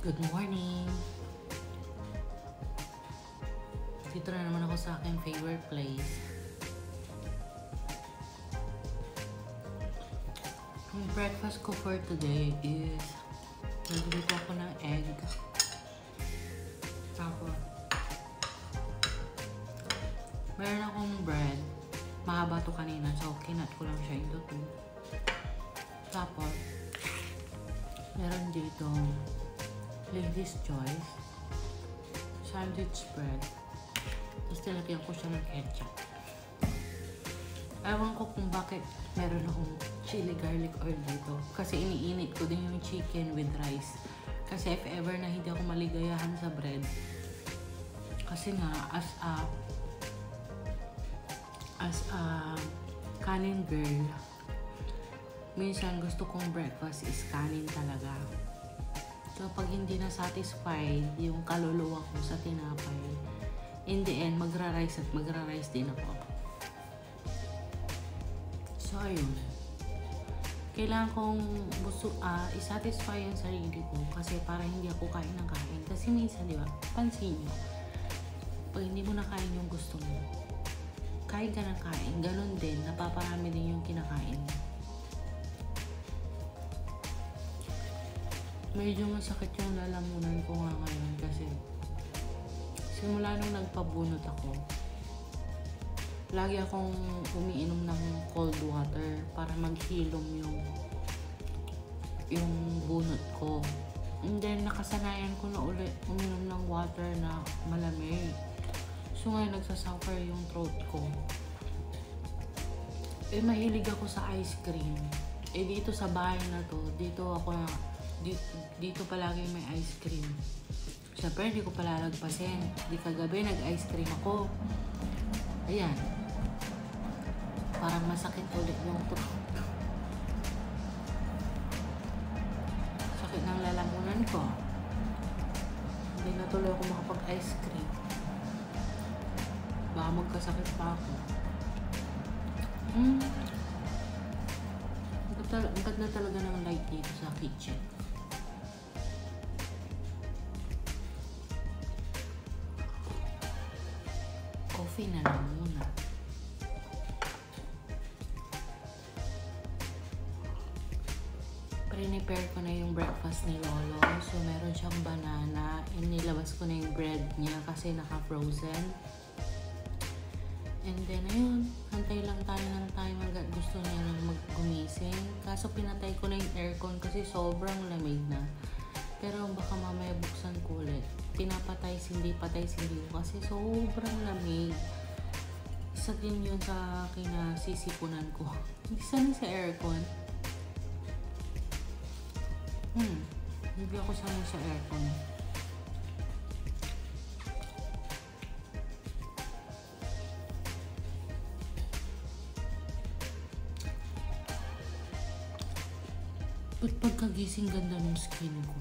Good morning! Dito na naman ako sa aking favorite place. Ang breakfast ko for today is nagluluto ako ng egg. Tapos meron akong bread. Mahaba to kanina, so kinat ko lang siya into two. Tapos meron dito Lady's Choice sandwich bread. Tapos tinagyan ko siya ng ketchup. Ewan ko kung bakit meron akong chili garlic oil dito. Kasi iniinit ko din yung chicken with rice. Kasi if ever na hindi ako maligayahan sa bread, kasi nga as a kanin girl, minsan gusto kong breakfast is kanin talaga. So, pag hindi na satisfied yung kaluluwa ko sa tinapay, in the end, magra-rice din ako. So, ayun. Kailangan kong isatisfy yung sarili ko kasi para hindi ako kain ng kain. Kasi minsan, di ba, pansin nyo, pag hindi mo na kain yung gusto mo, kain ka ng kain, ganun din, napaparami din yung kinakain. Medyo masakit yung lalamunan ko nga ngayon kasi simula nung nagpabunot ako, lagi akong umiinom ng cold water para maghilom yung bunot ko. And then nakasanayan ko na ulit uminom ng water na malamig. So ngayon nagsasuffer yung throat ko. Mahilig ako sa ice cream. Dito sa bahay na to, dito palagi may ice cream. Siyempre, hindi ko palalagpasin. Di kagabi, nag-ice cream ako. Ayan. Parang masakit ulit yung throat. Sakit ng lalamunan ko. Hindi na tuloy ako makapag-ice cream. Baka magkasakit pa ako. Ang ganda talaga ng light dito sa kitchen. Coffee na lang muna. Prepare ko na yung breakfast ni Lolo. So, meron siyang banana. Nilabas ko na yung bread niya kasi naka-frozen. And then, ayun. Hantay lang tayo ng time hanggat gusto niya nang gumising. Kaso, pinatay ko na yung aircon kasi sobrang lamig na. Pero, baka mamaya buksan ko ulit. Pinapatay, sindi ko kasi sobrang lamig. Isa din yun sa kinasisipunan ko. Isa na sa aircon. Hindi ako sanay sa aircon. Ba't pagkagising ganda ng skin ko?